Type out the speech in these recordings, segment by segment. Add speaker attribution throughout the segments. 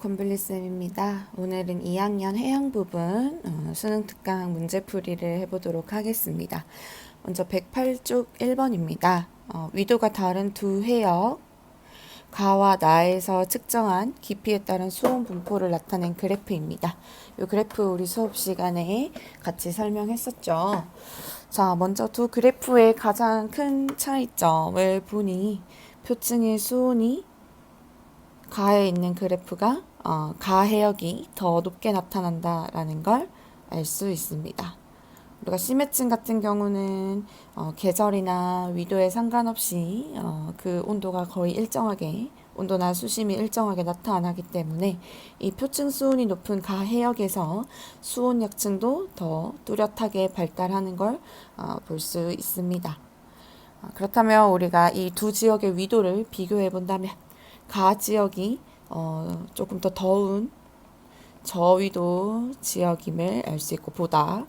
Speaker 1: 콤블리쌤입니다. 오늘은 2학년 해양 부분 수능 특강 문제풀이를 해보도록 하겠습니다. 먼저 108쪽 1번입니다. 위도가 다른 두 해역, 가와 나에서 측정한 깊이에 따른 수온 분포를 나타낸 그래프입니다. 이 그래프 우리 수업 시간에 같이 설명했었죠. 자, 먼저 두 그래프의 가장 큰 차이점을 보니 표층의 수온이 가에 있는 그래프가 가 해역이 더 높게 나타난다라는 걸 알 수 있습니다. 우리가 C매층 같은 경우는 계절이나 위도에 상관없이 그 온도가 거의 일정하게 온도나 수심이 일정하게 나타나기 때문에 이 표층 수온이 높은 가 해역에서 수온 약층도 더 뚜렷하게 발달하는 걸 볼 수 있습니다. 그렇다면 우리가 이 두 지역의 위도를 비교해 본다면 가 지역이 조금 더 더운 저위도 지역임을 알 수 있고 보다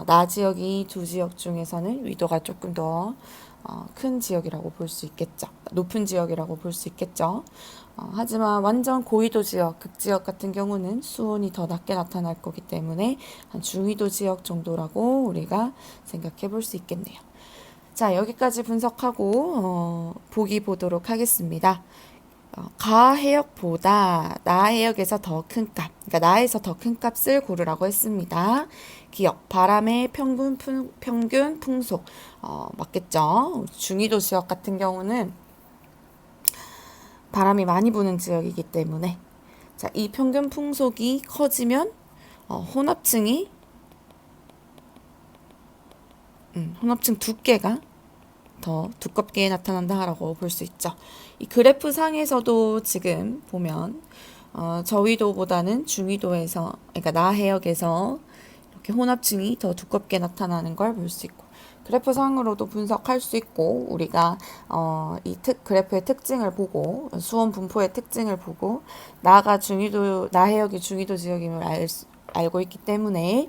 Speaker 1: 나 지역이 두 지역 중에서는 위도가 조금 더 큰 지역이라고 볼 수 있겠죠. 높은 지역이라고 볼 수 있겠죠. 하지만 완전 고위도 지역, 극지역 같은 경우는 수온이 더 낮게 나타날 거기 때문에 한 중위도 지역 정도라고 우리가 생각해 볼 수 있겠네요. 자, 여기까지 분석하고 보기 보도록 하겠습니다. 가 해역보다 나 해역에서 더 큰 값, 그러니까 나에서 더 큰 값을 고르라고 했습니다. 기억, 바람의 평균 풍속, 맞겠죠? 중위도 지역 같은 경우는 바람이 많이 부는 지역이기 때문에 자, 이 평균 풍속이 커지면 혼합층이 혼합층 두께가 더 두껍게 나타난다라고 볼 수 있죠. 이 그래프 상에서도 지금 보면 저위도보다는 중위도에서, 그러니까 나 해역에서 이렇게 혼합층이 더 두껍게 나타나는 걸 볼 수 있고, 그래프 상으로도 분석할 수 있고, 우리가 이 그래프의 특징을 보고 수온 분포의 특징을 보고 나 해역이 중위도 지역임을 알고 있기 때문에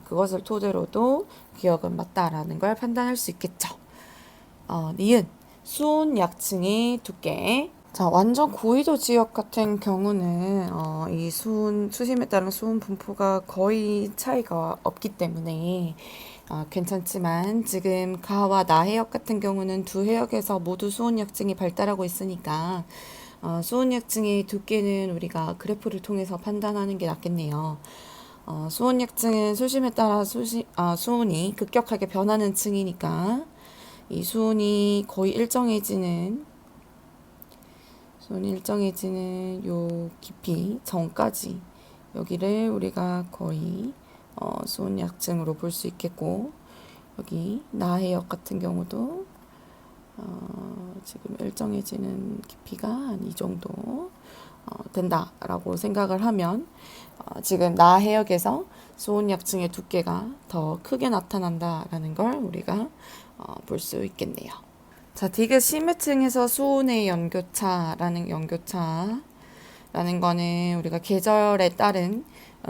Speaker 1: 그것을 토대로도 기억은 맞다라는 걸 판단할 수 있겠죠. 니은 수온 약층의 두께. 자, 완전 고위도 지역 같은 경우는 이 수심에 따른 수온 분포가 거의 차이가 없기 때문에 괜찮지만 지금 가와 나 해역 같은 경우는 두 해역에서 모두 수온 약층이 발달하고 있으니까 수온 약층의 두께는 우리가 그래프를 통해서 판단하는 게 낫겠네요. 수온 약층은 수심에 따라 수온이 급격하게 변하는 층이니까 이 수온이 거의 일정해지는 요 깊이 전까지 여기를 우리가 거의 수온 약층으로 볼 수 있겠고, 여기 나해역 같은 경우도 지금 일정해지는 깊이가 한 이 정도 된다라고 생각을 하면 지금 나해역에서 수온 약층의 두께가 더 크게 나타난다라는 걸 우리가 볼 수 있겠네요. 자, 디귿 C매층에서 수온의 연교차라는 거는 우리가 계절에 따른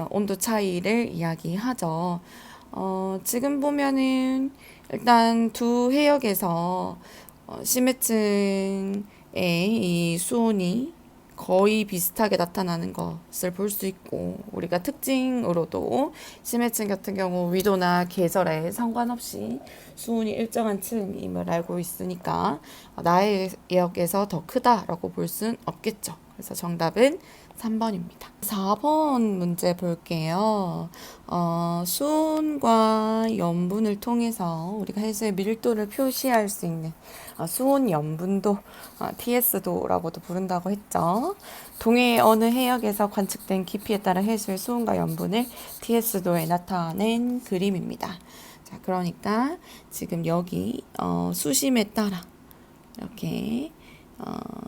Speaker 1: 온도 차이를 이야기하죠. 지금 보면은 일단 두 해역에서 C매층의 이 수온이 거의 비슷하게 나타나는 것을 볼 수 있고, 우리가 특징으로도 C매층 같은 경우 위도나 계절에 상관없이 수온이 일정한 층임을 알고 있으니까 나의 해역에서 더 크다라고 볼 순 없겠죠. 그래서 정답은 3번입니다. 4번 문제 볼게요. 수온과 염분을 통해서 우리가 해수의 밀도를 표시할 수 있는 수온 염분도, TS도라고도 부른다고 했죠. 동해의 어느 해역에서 관측된 깊이에 따라 해수의 수온과 염분을 TS도에 나타낸 그림입니다. 자, 그러니까 지금 여기 수심에 따라 이렇게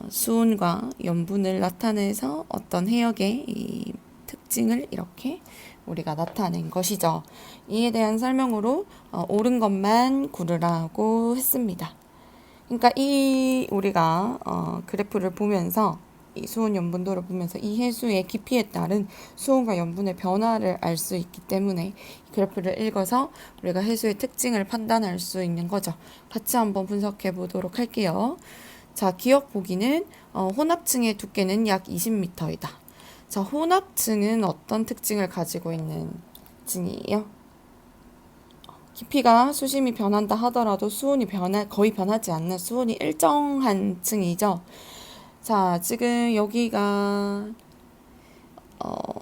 Speaker 1: 수온과 염분을 나타내서 어떤 해역의 이 특징을 이렇게 우리가 나타낸 것이죠. 이에 대한 설명으로 옳은 것만 고르라고 했습니다. 그러니까 우리가 그래프를 보면서 이 수온 염분도를 보면서 이 해수의 깊이에 따른 수온과 염분의 변화를 알 수 있기 때문에 그래프를 읽어서 우리가 해수의 특징을 판단할 수 있는 거죠. 같이 한번 분석해 보도록 할게요. 자, 기억 보기는 혼합층의 두께는 약 20m이다. 자, 혼합층은 어떤 특징을 가지고 있는 층이에요? 깊이가 수심이 변한다 하더라도 수온이 거의 변하지 않는 수온이 일정한 층이죠. 자, 지금 여기가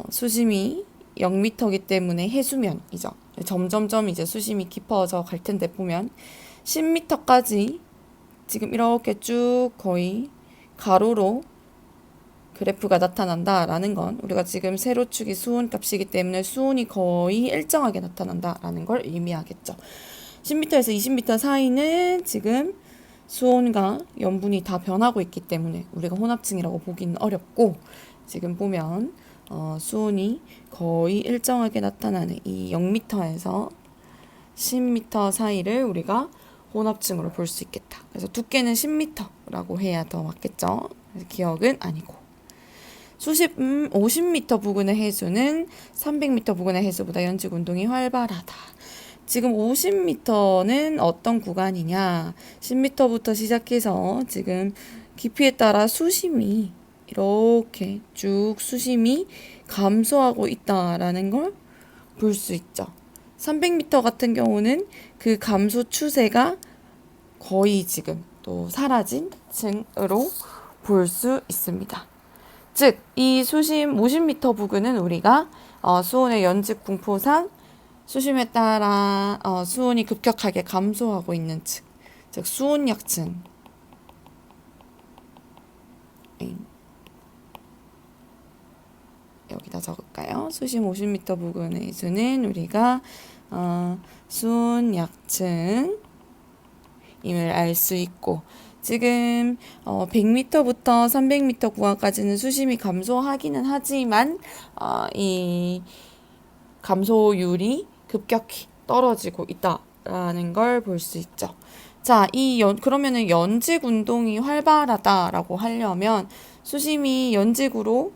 Speaker 1: 수심이 0m이기 때문에 해수면이죠. 점점점 이제 수심이 깊어져 갈 텐데 보면 10m까지 지금 이렇게 쭉 거의 가로로 그래프가 나타난다라는 건 우리가 지금 세로축이 수온 값이기 때문에 수온이 거의 일정하게 나타난다라는 걸 의미하겠죠. 10m에서 20m 사이는 지금 수온과 염분이 다 변하고 있기 때문에 우리가 혼합층이라고 보기는 어렵고, 지금 보면 수온이 거의 일정하게 나타나는 이 0m에서 10m 사이를 우리가 혼합층으로 볼 수 있겠다. 그래서 두께는 10m라고 해야 더 맞겠죠. 기억은 아니고. 50m 부근의 해수는 300m 부근의 해수보다 연직 운동이 활발하다. 지금 50m는 어떤 구간이냐? 10m부터 시작해서 지금 깊이에 따라 수심이 이렇게 쭉 수심이 감소하고 있다라는 걸 볼 수 있죠. 300m 같은 경우는 그 감소 추세가 거의 지금 또 사라진 층으로 볼 수 있습니다. 즉, 이 수심 50m 부근은 우리가 수온의 연직 분포상 수심에 따라 수온이 급격하게 감소하고 있는 층, 즉 수온약층. 여기다 적을까요? 수심 50m 부근의 수는 우리가 수온약층임을 알 수 있고, 지금 100m부터 300m 구간까지는 수심이 감소하기는 하지만 이 감소율이 급격히 떨어지고 있다라는 걸 볼 수 있죠. 자, 그러면은 연직 운동이 활발하다라고 하려면 수심이 연직으로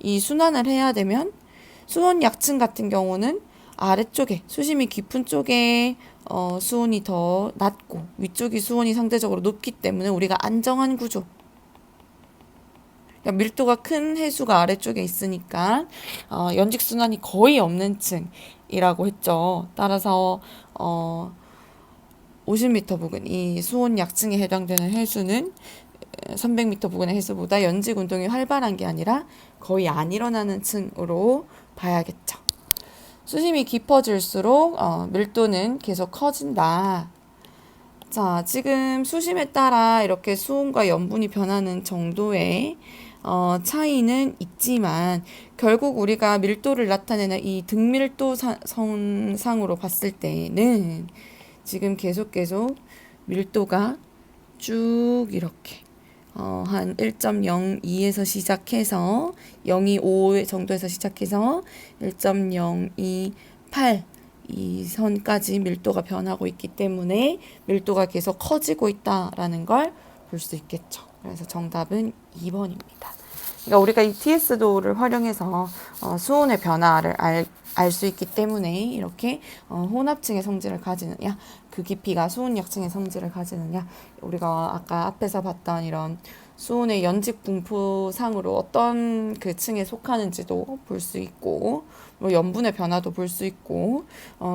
Speaker 1: 이 순환을 해야 되면 수온 약층 같은 경우는 아래쪽에 수심이 깊은 쪽에 수온이 더 낮고 위쪽이 수온이 상대적으로 높기 때문에 우리가 안정한 구조, 그러니까 밀도가 큰 해수가 아래쪽에 있으니까 연직 순환이 거의 없는 층이라고 했죠. 따라서 50m 부근 이 수온 약층에 해당되는 해수는 300m 부근의 해수보다 연직 운동이 활발한 게 아니라 거의 안 일어나는 층으로 봐야겠죠. 수심이 깊어질수록 밀도는 계속 커진다. 자, 지금 수심에 따라 이렇게 수온과 염분이 변하는 정도의 차이는 있지만 결국 우리가 밀도를 나타내는 이 등밀도 성상으로 봤을 때는 지금 계속 밀도가 쭉 이렇게 한 1.02에서 시작해서 0.25 정도에서 시작해서 1.028 이 선까지 밀도가 변하고 있기 때문에 밀도가 계속 커지고 있다라는 걸 볼 수 있겠죠. 그래서 정답은 2번입니다. 그러니까 우리가 이 TS도를 활용해서 수온의 변화를 알 수 있기 때문에 이렇게 혼합층의 성질을 가지느냐, 그 깊이가 수온약층의 성질을 가지느냐, 우리가 아까 앞에서 봤던 이런 수온의 연직 분포상으로 어떤 그 층에 속하는지도 볼 수 있고, 뭐 염분의 변화도 볼 수 있고,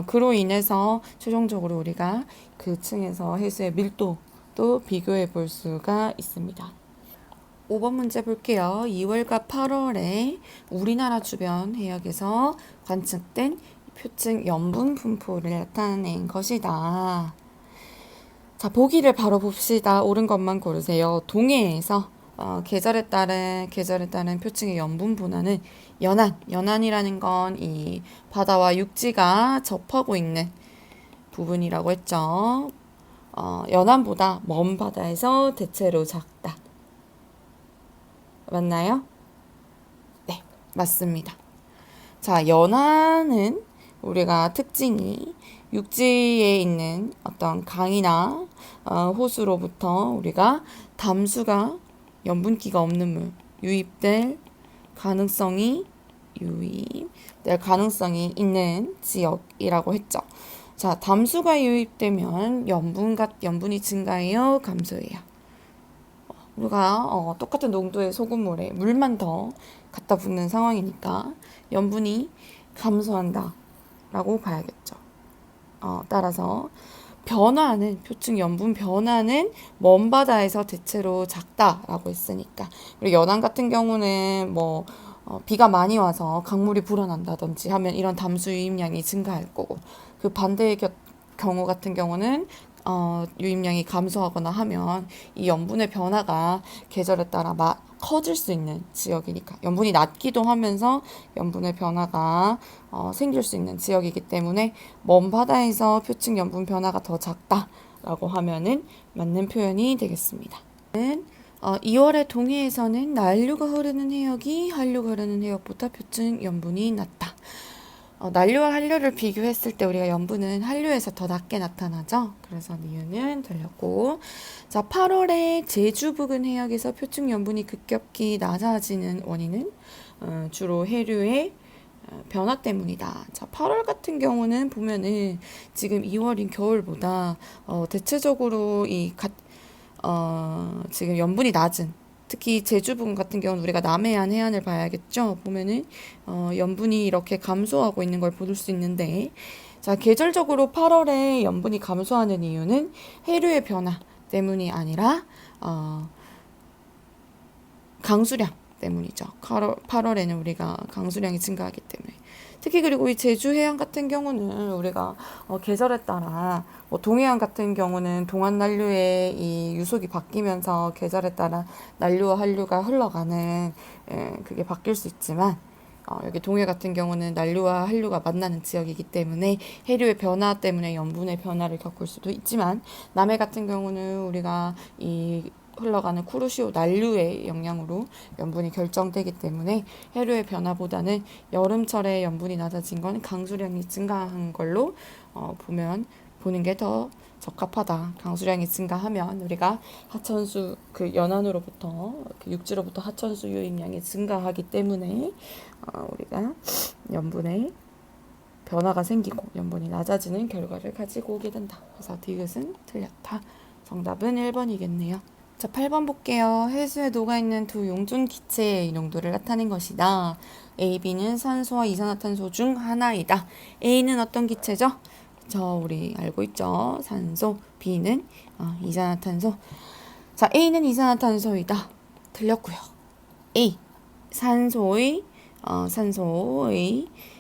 Speaker 1: 그로 인해서 최종적으로 우리가 그 층에서 해수의 밀도도 비교해 볼 수가 있습니다. 5번 문제 볼게요. 2월과 8월에 우리나라 주변 해역에서 관측된 표층 염분 분포를 나타낸 것이다. 자, 보기를 바로 봅시다. 옳은 것만 고르세요. 동해에서 계절에 따른 표층의 염분 분화는 연안이라는 건 이 바다와 육지가 접하고 있는 부분이라고 했죠. 연안보다 먼 바다에서 대체로 작다. 맞나요? 네, 맞습니다. 자, 연안은 우리가 특징이 육지에 있는 어떤 강이나 호수로부터 우리가 담수가 염분기가 없는 물 유입될 가능성이 있는 지역이라고 했죠. 자, 담수가 유입되면 염분이 증가해요, 감소해요? 우리가 똑같은 농도의 소금물에 물만 더 갖다 붓는 상황이니까 염분이 감소한다 라고 봐야겠죠. 따라서 변화는, 표층 염분 변화는 먼 바다에서 대체로 작다라고 했으니까. 그리고 연안 같은 경우는 뭐 비가 많이 와서 강물이 불어난다든지 하면 이런 담수 유입량이 증가할 거고, 그 반대의 경우 같은 경우는 유입량이 감소하거나 하면 이 염분의 변화가 계절에 따라 커질 수 있는 지역이니까, 염분이 낮기도 하면서 염분의 변화가 생길 수 있는 지역이기 때문에 먼 바다에서 표층 염분 변화가 더 작다라고 하면은 맞는 표현이 되겠습니다. 2월의 동해에서는 난류가 흐르는 해역이 한류가 흐르는 해역보다 표층 염분이 낮다. 난류와 한류를 비교했을 때 우리가 염분은 한류에서 더 낮게 나타나죠. 그래서 이유는 들렸고, 자, 8월에 제주 부근 해역에서 표층 염분이 급격히 낮아지는 원인은 주로 해류의 변화 때문이다. 자, 8월 같은 경우는 보면은 지금 2월인 겨울보다 대체적으로 지금 염분이 낮은, 특히 제주 부근 같은 경우는 우리가 남해안 해안을 봐야겠죠. 보면은 염분이 이렇게 감소하고 있는 걸 볼 수 있는데, 자, 계절적으로 8월에 염분이 감소하는 이유는 해류의 변화 때문이 아니라 강수량 때문이죠. 8월에는 우리가 강수량이 증가하기 때문에. 특히 그리고 이 제주 해안 같은 경우는 우리가 계절에 따라 뭐 동해안 같은 경우는 동안 난류의 이 유속이 바뀌면서 계절에 따라 난류와 한류가 흘러가는 그게 바뀔 수 있지만, 여기 동해 같은 경우는 난류와 한류가 만나는 지역이기 때문에 해류의 변화 때문에 염분의 변화를 겪을 수도 있지만, 남해 같은 경우는 우리가 이 흘러가는 쿠르시오 난류의 영향으로 염분이 결정되기 때문에 해류의 변화보다는 여름철에 염분이 낮아진 건 강수량이 증가한 걸로 보는 게 더 적합하다. 강수량이 증가하면 우리가 하천수, 그 연안으로부터 그 육지로부터 하천수 유입량이 증가하기 때문에 우리가 염분의 변화가 생기고 염분이 낮아지는 결과를 가지고 오게 된다. 그래서 디귿은 틀렸다. 정답은 1번이겠네요. 자, 8번 볼게요. 해수에 녹아있는 두 용존 기체의 농도를 나타낸 것이다. A, B는 산소와 이산화탄소 중 하나이다. A는 어떤 기체죠? 우리 알고 있죠. 산소. B는 이산화탄소. 자, A는 이산화탄소이다. 틀렸고요. A, 산소의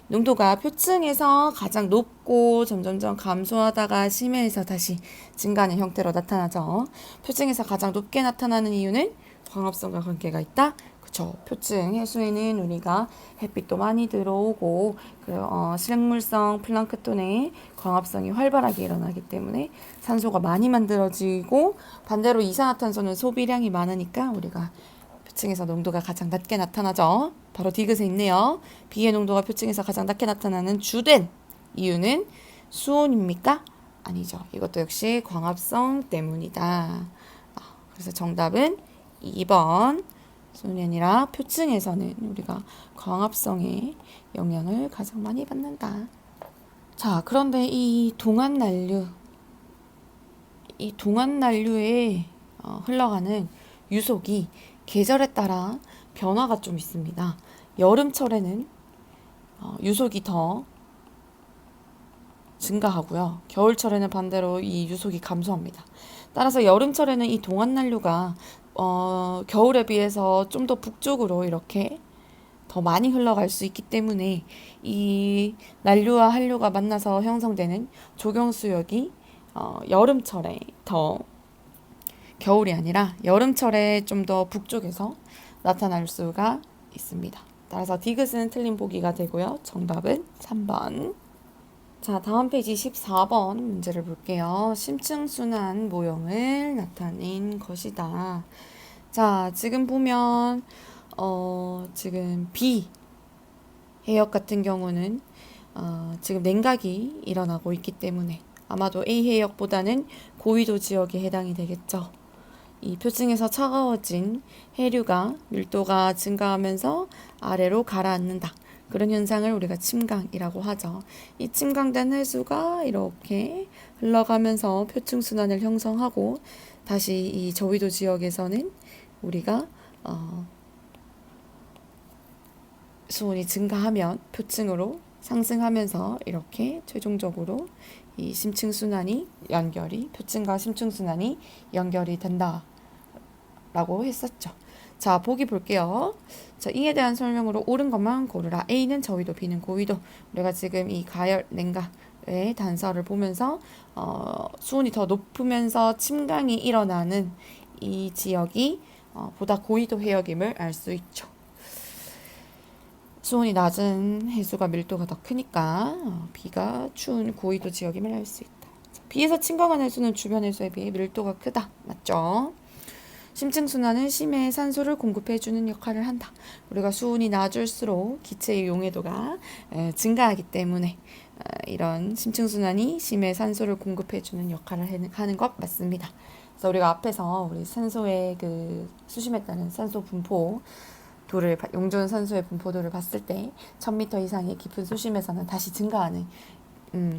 Speaker 1: 농도가 표층에서 가장 높고 점점점 감소하다가 심해에서 다시 증가하는 형태로 나타나죠. 표층에서 가장 높게 나타나는 이유는 광합성과 관계가 있다. 그쵸. 표층 해수에는 우리가 햇빛도 많이 들어오고 식물성 플랑크톤의 광합성이 활발하게 일어나기 때문에 산소가 많이 만들어지고, 반대로 이산화탄소는 소비량이 많으니까 우리가 표층에서 농도가 가장 낮게 나타나죠. 바로 디귿에 있네요. B의 농도가 표층에서 가장 낮게 나타나는 주된 이유는 수온입니까? 아니죠. 이것도 역시 광합성 때문이다. 그래서 정답은 2번. 수온이 아니라 표층에서는 우리가 광합성의 영향을 가장 많이 받는다. 자, 그런데 이 동안난류에 흘러가는 유속이 계절에 따라 변화가 좀 있습니다. 여름철에는 유속이 더 증가하고요. 겨울철에는 반대로 이 유속이 감소합니다. 따라서 여름철에는 이 동안난류가 겨울에 비해서 좀 더 북쪽으로 이렇게 더 많이 흘러갈 수 있기 때문에 이 난류와 한류가 만나서 형성되는 조경수역이 여름철에 더, 겨울이 아니라 여름철에 좀 더 북쪽에서 나타날 수가 있습니다. 따라서 디귿은 틀린 보기가 되고요. 정답은 3번. 자, 다음 페이지 14번 문제를 볼게요. 심층순환 모형을 나타낸 것이다. 자, 지금 보면 지금 B 해역 같은 경우는 지금 냉각이 일어나고 있기 때문에 아마도 A 해역보다는 고위도 지역에 해당이 되겠죠. 이 표층에서 차가워진 해류가 밀도가 증가하면서 아래로 가라앉는다. 그런 현상을 우리가 침강이라고 하죠. 이 침강된 해수가 이렇게 흘러가면서 표층순환을 형성하고 다시 이 저위도 지역에서는 우리가 수온이 증가하면 표층으로 상승하면서 이렇게 최종적으로 이 심층순환이 연결이 표층과 심층순환이 연결이 된다라고 했었죠. 자, 보기 볼게요. 자, 이에 대한 설명으로 옳은 것만 고르라. A는 저위도, B는 고위도. 우리가 지금 이 가열 냉각의 단서를 보면서 수온이 더 높으면서 침강이 일어나는 이 지역이 보다 고위도 해역임을 알 수 있죠. 수온이 낮은 해수가 밀도가 더 크니까 B가 추운 고위도 지역임을 알 수 있다. B에서 침강한 해수는 주변 해수에 비해 밀도가 크다. 맞죠? 심층순환은 심해에 산소를 공급해주는 역할을 한다. 우리가 수온이 낮을수록 기체의 용해도가 증가하기 때문에 이런 심층순환이 심해에 산소를 공급해주는 역할을 하는 것 맞습니다. 그래서 우리가 앞에서 우리 산소의 그 수심에 따른 산소 분포 도를 용존 산소의 분포도를 봤을 때 1000m 이상의 깊은 수심에서는 다시 증가하는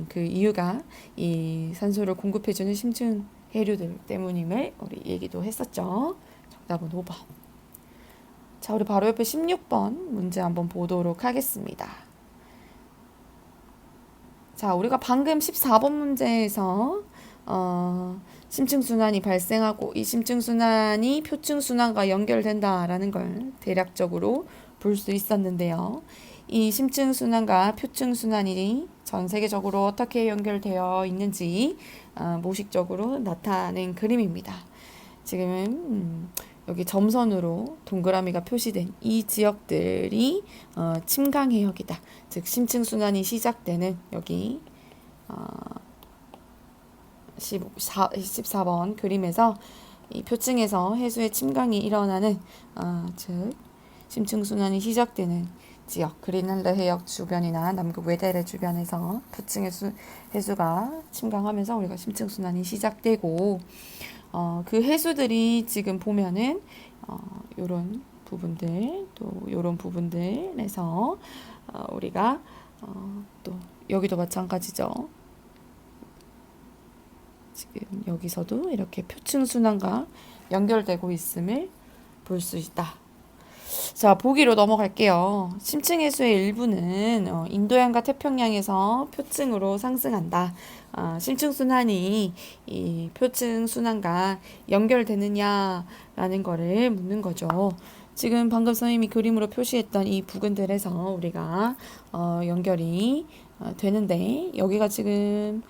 Speaker 1: 그 이유가 이 산소를 공급해주는 심층 해류들 때문임을 우리 얘기도 했었죠. 정답은 5번. 자, 우리 바로 옆에 16번 문제 한번 보도록 하겠습니다. 자, 우리가 방금 14번 문제에서 심층순환이 발생하고 이 심층순환이 표층순환과 연결된다라는 걸 대략적으로 볼 수 있었는데요. 이 심층순환과 표층순환이 전 세계적으로 어떻게 연결되어 있는지 모식적으로 나타낸 그림입니다. 지금은 여기 점선으로 동그라미가 표시된 이 지역들이 침강해역이다. 즉 심층순환이 시작되는 여기 14번 그림에서 이 표층에서 해수의 침강이 일어나는 즉 심층순환이 시작되는 지역, 그린란드 해역 주변이나 남극 외대래 주변에서 표층 해수가 침강하면서 우리가 심층순환이 시작되고 그 해수들이 지금 보면은 요런 부분들 또 요런 부분들에서 우리가 또 여기도 마찬가지죠. 지금 여기서도 이렇게 표층순환과 연결되고 있음을 볼 수 있다. 자, 보기로 넘어갈게요. 심층해수의 일부는 인도양과 태평양에서 표층으로 상승한다. 심층순환이 이 표층순환과 연결되느냐라는 거를 묻는 거죠. 지금 방금 선생님이 그림으로 표시했던 이 부근들에서 우리가 연결이 되는데 여기가 지금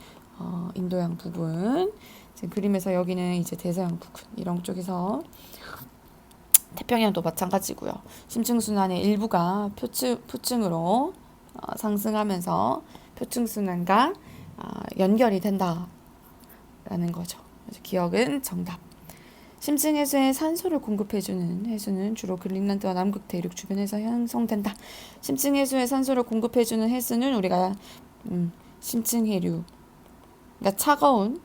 Speaker 1: 인도양 부분, 지금 그림에서 여기는 이제 대서양 부근 이런 쪽에서 태평양도 마찬가지고요. 심층순환의 일부가 표층으로 상승하면서 표층순환과 연결이 된다라는 거죠. 그래서 기억은 정답. 심층해수에 산소를 공급해주는 해수는 주로 그린란드와 남극 대륙 주변에서 형성된다. 심층해수에 산소를 공급해주는 해수는 우리가 심층해류, 그러니까 차가운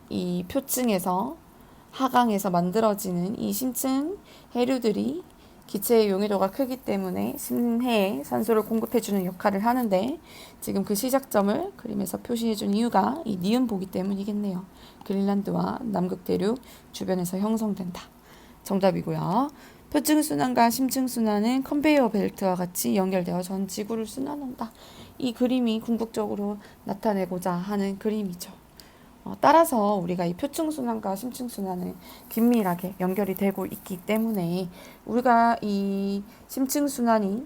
Speaker 1: 이 표층에서 하강에서 만들어지는 이 심층 해류들이 기체의 용해도가 크기 때문에 심해에 산소를 공급해주는 역할을 하는데 지금 그 시작점을 그림에서 표시해준 이유가 이 니은 보기 때문이겠네요. 그린란드와 남극 대륙 주변에서 형성된다. 정답이고요. 표층순환과 심층순환은 컨베이어 벨트와 같이 연결되어 전 지구를 순환한다. 이 그림이 궁극적으로 나타내고자 하는 그림이죠. 따라서 우리가 이 표층순환과 심층순환은 긴밀하게 연결이 되고 있기 때문에 우리가 이 심층순환이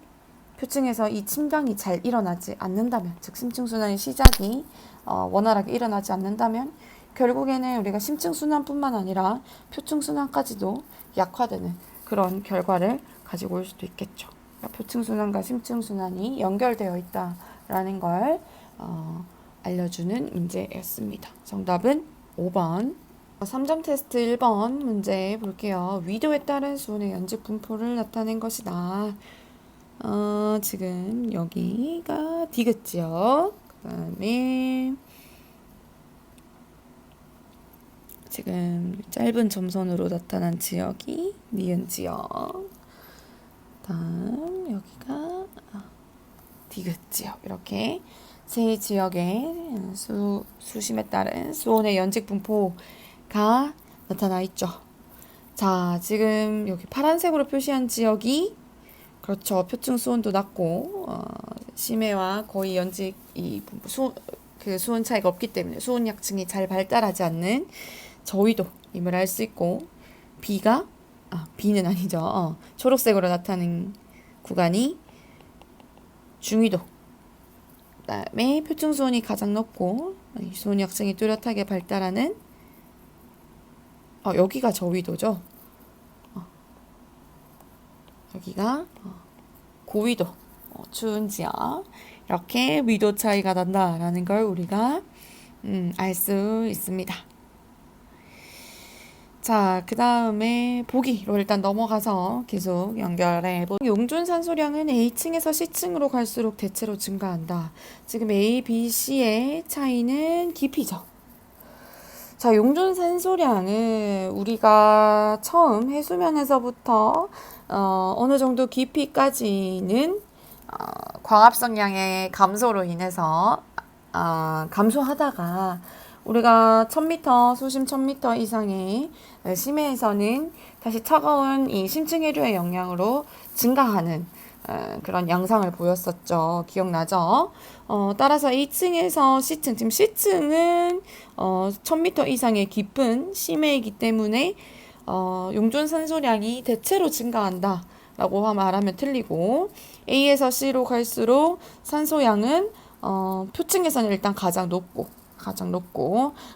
Speaker 1: 표층에서 이 침강이 잘 일어나지 않는다면, 즉 심층순환의 시작이 원활하게 일어나지 않는다면 결국에는 우리가 심층순환뿐만 아니라 표층순환까지도 약화되는 그런 결과를 가지고 올 수도 있겠죠. 그러니까 표층순환과 심층순환이 연결되어 있다라는 걸 알려주는 문제였습니다. 정답은 5번. 3점 테스트 1번 문제 볼게요. 위도에 따른 수온의 연직 분포를 나타낸 것이다. 지금 여기가 디귿지역, 그 다음에 지금 짧은 점선으로 나타난 지역이 니은 지역, 다음 여기가 디귿지역, 이렇게 세 지역의 수심에 따른 수온의 연직 분포가 나타나 있죠. 자, 지금 여기 파란색으로 표시한 지역이 그렇죠. 표층 수온도 낮고 심해와 거의 연직 그 수온 차이가 없기 때문에 수온 약층이 잘 발달하지 않는 저위도임을 알 수 있고 B는 아니죠. 초록색으로 나타나는 구간이 중위도. 그다음에 표층 수온이 가장 높고 수온 약층이 뚜렷하게 발달하는 여기가 저위도죠. 여기가 고위도, 추운 지역. 이렇게 위도 차이가 난다라는 걸 우리가 알 수 있습니다. 자, 그 다음에 보기로 일단 넘어가서 계속 연결해 보. 용존 산소량은 A층에서 C층으로 갈수록 대체로 증가한다. 지금 A, B, C의 차이는 깊이죠. 자, 용존 산소량은 우리가 처음 해수면에서부터 어느 정도 깊이까지는 광합성량의 감소로 인해서 감소하다가 우리가 1000m, 수심 1000m 이상의 심해에서는 다시 차가운 이 심층 해류의 영향으로 증가하는 그런 양상을 보였었죠. 기억나죠? 따라서 A층에서 C층, 지금 C층은 1000m 이상의 깊은 심해이기 때문에 용존 산소량이 대체로 증가한다 라고 말하면 틀리고, A에서 C로 갈수록 산소량은 표층에서는 일단 가장 높고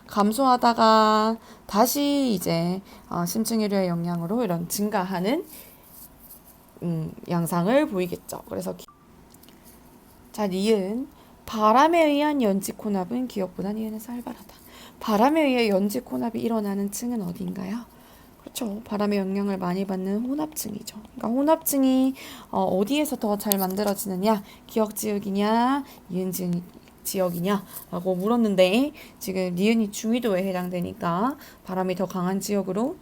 Speaker 1: 감소하다가 다시 이제 심층 해류의 영향으로 이런 증가하는 양상을 보이겠죠. 그래서 자, 니은 바람에 의한 연직 혼합은 기억보다 니은은 살벌하다. 바람에 의해 연직 혼합이 일어나는 층은 어디인가요? 그렇죠. 바람의 영향을 많이 받는 혼합층이죠. 그러니까 혼합층이 어디에서 더 잘 만들어지느냐, 기억 지역이냐, 이은 지역이냐라고 물었는데 지금 니은이 중위도에 해당되니까 바람이 더 강한 지역으로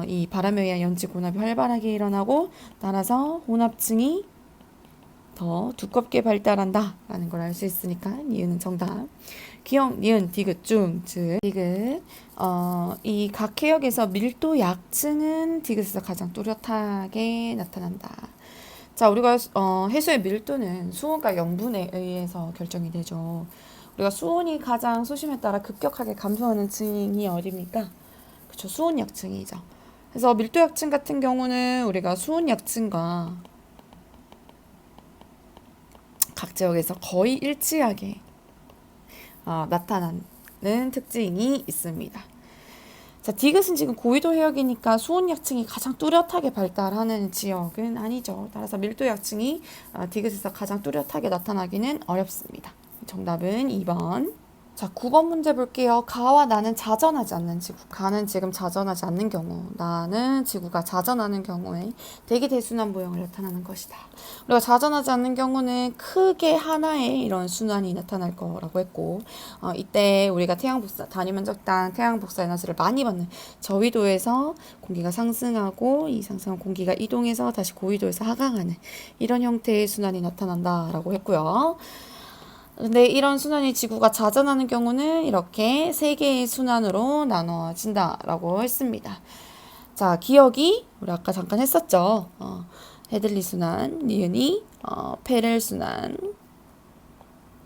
Speaker 1: 이 바람에 의한 연직 혼합이 활발하게 일어나고 따라서 혼합층이 더 두껍게 발달한다라는 걸 알 수 있으니까 니은은 정답. 기억, 니은, 디귿, 중, 즉 디귿. 이 각 해역에서 밀도 약층은 디귿에서 가장 뚜렷하게 나타난다. 자, 우리가 해수의 밀도는 수온과 영분에 의해서 결정이 되죠. 우리가 수온이 가장 수심에 따라 급격하게 감소하는 층이 어디입니까? 그렇죠, 수온 약층이죠. 그래서 밀도 약층 같은 경우는 우리가 수온 약층과 각 지역에서 거의 일치하게 나타나는 특징이 있습니다. 자, 디귿은 지금 고위도 해역이니까 수온 약층이 가장 뚜렷하게 발달하는 지역은 아니죠. 따라서 밀도 약층이 디귿에서 가장 뚜렷하게 나타나기는 어렵습니다. 정답은 2번. 자, 9번 문제 볼게요. 가와 나는 자전하지 않는 지구. 가는 지금 자전하지 않는 경우, 나는 지구가 자전하는 경우에 대기 대순환 모형을 나타나는 것이다. 우리가 자전하지 않는 경우는 크게 하나의 이런 순환이 나타날 거라고 했고, 이때 우리가 단위 면적당 태양 복사 에너지를 많이 받는 저위도에서 공기가 상승하고 이 상승한 공기가 이동해서 다시 고위도에서 하강하는 이런 형태의 순환이 나타난다라고 했고요. 근데 이런 순환이 지구가 자전하는 경우는 이렇게 세 개의 순환으로 나눠진다라고 했습니다. 자, 기억이 우리 아까 잠깐 했었죠. 헤들리 순환, 니은이 페렐 순환,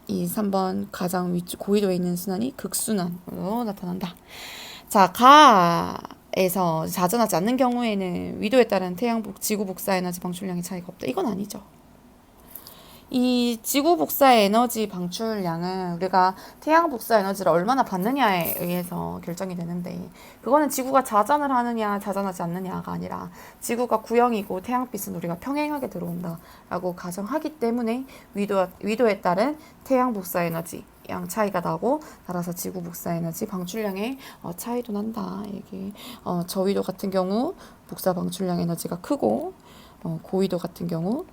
Speaker 1: 이 3번 가장 고위도에 있는 순환이 극순환으로 나타난다. 자, 가에서 자전하지 않는 경우에는 위도에 따른 지구 복사 에너지 방출량의 차이가 없다. 이건 아니죠. 이 지구 복사 에너지 방출량은 우리가 태양 복사 에너지를 얼마나 받느냐에 의해서 결정이 되는데, 그거는 지구가 자전을 하느냐 자전하지 않느냐가 아니라 지구가 구형이고 태양빛은 우리가 평행하게 들어온다라고 가정하기 때문에 위도에 따른 태양 복사 에너지 양 차이가 나고, 따라서 지구 복사 에너지 방출량의 차이도 난다. 이게 저위도 같은 경우 복사 방출량 에너지가 크고 고위도 같은 경우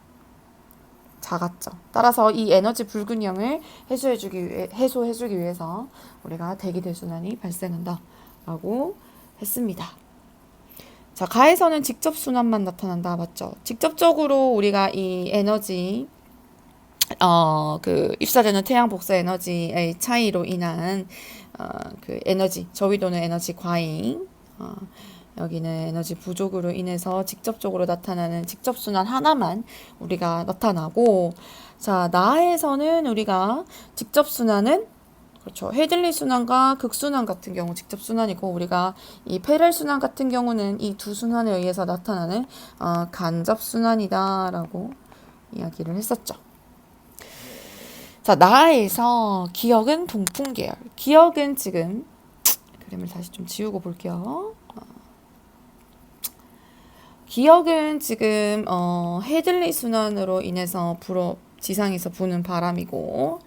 Speaker 1: 작았죠. 따라서 이 에너지 불균형을 해소해주기 위해서 우리가 대기 대순환이 발생한다라고 했습니다. 자, 가에서는 직접 순환만 나타난다. 맞죠? 직접적으로 우리가 이 에너지 입사되는 태양 복사 에너지의 차이로 인한 그 에너지, 저위도는 에너지 과잉, 여기는 에너지 부족으로 인해서 직접적으로 나타나는 직접순환 하나만 우리가 나타나고, 자, 나에서는 우리가 직접순환은 그렇죠. 헤들리 순환과 극순환 같은 경우 직접 순환이고, 우리가 이 페렐 순환 같은 경우는 이 두 순환에 의해서 나타나는 간접 순환이다라고 이야기를 했었죠. 자, 나에서 기억은 동풍 계열. 기억은 지금 그림을 다시 좀 지우고 볼게요. 기억은 지금 헤들리 순환으로 인해서 지상에서 부는 바람이고,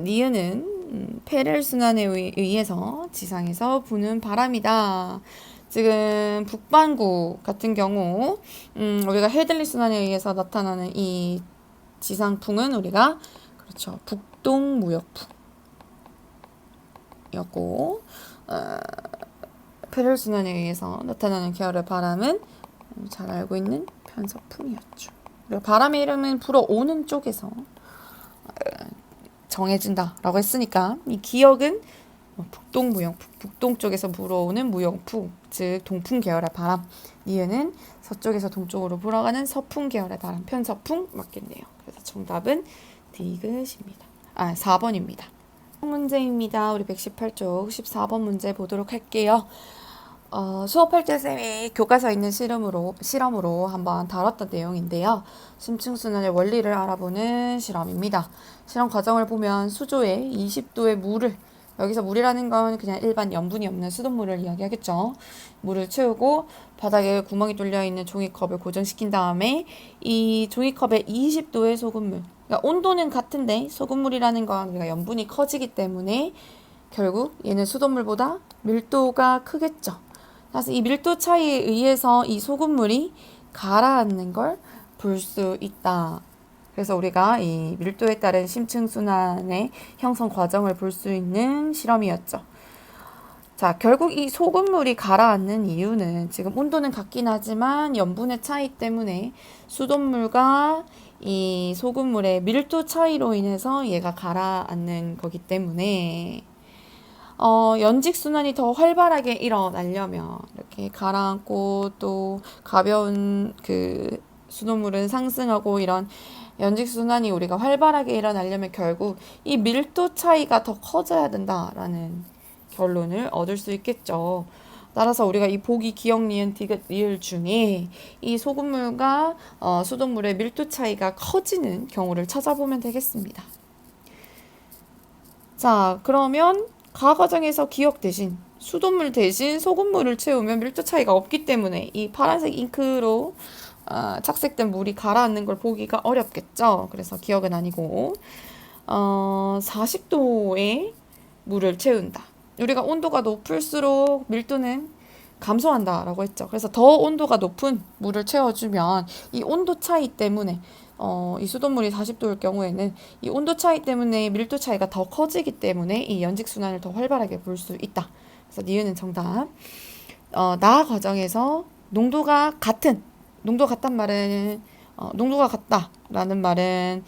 Speaker 1: 니은은 페렐 순환에 의해서 지상에서 부는 바람이다. 지금 북반구 같은 경우 우리가 헤들리 순환에 의해서 나타나는 이 지상풍은 우리가 그렇죠. 북동무역풍이었고, 페렐 순환에 의해서 나타나는 계열의 바람은 잘 알고 있는 편서풍이었죠. 우리가 바람의 이름은 불어오는 쪽에서 정해진다라고 했으니까 이 기억은 북동무역풍, 북동 쪽에서 불어오는 무역풍, 즉 동풍 계열의 바람. 니은은 서쪽에서 동쪽으로 불어가는 서풍 계열의 바람, 편서풍 맞겠네요. 그래서 정답은 디귿입니다. 4번입니다. 문제입니다. 우리 118쪽 14번 문제 보도록 할게요. 수업할 때 쌤이 교과서에 있는 실험으로 한번 다뤘던 내용인데요. 심층순환의 원리를 알아보는 실험입니다. 실험 과정을 보면 수조에 20도의 물을, 여기서 물이라는 건 그냥 일반 염분이 없는 수돗물을 이야기하겠죠. 물을 채우고 바닥에 구멍이 뚫려 있는 종이컵을 고정시킨 다음에 이 종이컵에 20도의 소금물, 그러니까 온도는 같은데 소금물이라는 건 우리가 염분이 커지기 때문에 결국 얘는 수돗물보다 밀도가 크겠죠. 그래서 이 밀도 차이에 의해서 이 소금물이 가라앉는 걸 볼 수 있다. 그래서 우리가 이 밀도에 따른 심층순환의 형성 과정을 볼 수 있는 실험이었죠. 자, 결국 이 소금물이 가라앉는 이유는 지금 온도는 같긴 하지만 염분의 차이 때문에 수돗물과 이 소금물의 밀도 차이로 인해서 얘가 가라앉는 거기 때문에 연직순환이 더 활발하게 일어나려면 이렇게 가라앉고 또 가벼운 그 수돗물은 상승하고 이런 연직순환이 우리가 활발하게 일어나려면 결국 이 밀도 차이가 더 커져야 된다라는 결론을 얻을 수 있겠죠. 따라서 우리가 이 보기 기억 니은 디귿 리을 중에 이 소금물과 수돗물의 밀도 차이가 커지는 경우를 찾아보면 되겠습니다. 자, 그러면 가 과정에서 기억 대신 수돗물 대신 소금물을 채우면 밀도 차이가 없기 때문에 이 파란색 잉크로 착색된 물이 가라앉는 걸 보기가 어렵겠죠. 그래서 기억은 아니고 40도의 물을 채운다. 우리가 온도가 높을수록 밀도는 감소한다라고 했죠. 그래서 더 온도가 높은 물을 채워주면 이 온도 차이 때문에 이 수돗물이 40도일 경우에는 이 온도 차이 때문에 밀도 차이가 더 커지기 때문에 이 연직순환을 더 활발하게 볼 수 있다. 그래서 니은은 정답. 나 과정에서 농도가 같단 말은 농도가 같다라는 말은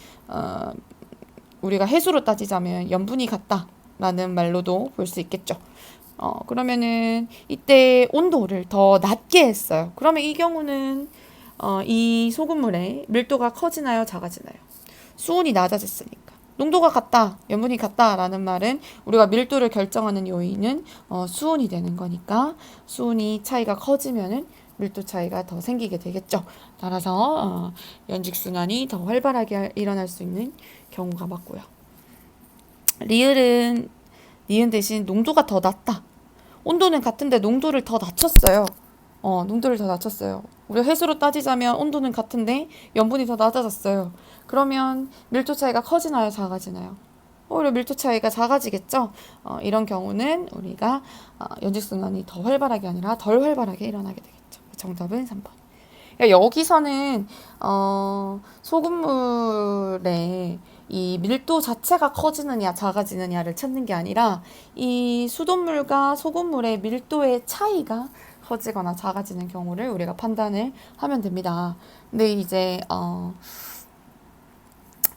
Speaker 1: 우리가 해수로 따지자면 염분이 같다라는 말로도 볼 수 있겠죠. 그러면은 이때 온도를 더 낮게 했어요. 그러면 이 경우는 이 소금물의 밀도가 커지나요, 작아지나요? 수온이 낮아졌으니까. 농도가 같다, 염분이 같다라는 말은 우리가 밀도를 결정하는 요인은 수온이 되는 거니까 수온이 차이가 커지면은 밀도 차이가 더 생기게 되겠죠. 따라서 연직순환이 더 활발하게 일어날 수 있는 경우가 맞고요. 리을은 니은 대신 농도가 더 낮다. 온도는 같은데 농도를 더 낮췄어요. 농도를 더 낮췄어요. 우리가 해수로 따지자면 온도는 같은데 염분이 더 낮아졌어요. 그러면 밀도 차이가 커지나요, 작아지나요? 오히려 밀도 차이가 작아지겠죠. 이런 경우는 우리가 연직순환이 더 활발하게 아니라 덜 활발하게 일어나게 되겠죠. 정답은 3번. 그러니까 여기서는 소금물의 이 밀도 자체가 커지느냐 작아지느냐를 찾는 게 아니라 이 수돗물과 소금물의 밀도의 차이가 커지거나 작아지는 경우를 우리가 판단을 하면 됩니다. 근데 이제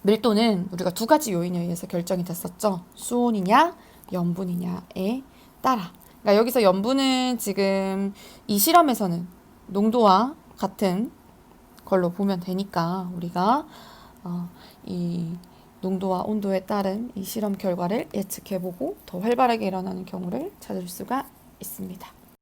Speaker 1: 밀도는 우리가 두 가지 요인에 의해서 결정이 됐었죠. 수온이냐 염분이냐에 따라. 그러니까 여기서 염분은 지금 이 실험에서는 농도와 같은 걸로 보면 되니까 우리가 이 농도와 온도에 따른 이 실험 결과를 예측해보고 더 활발하게 일어나는 경우를 찾을 수가 있습니다.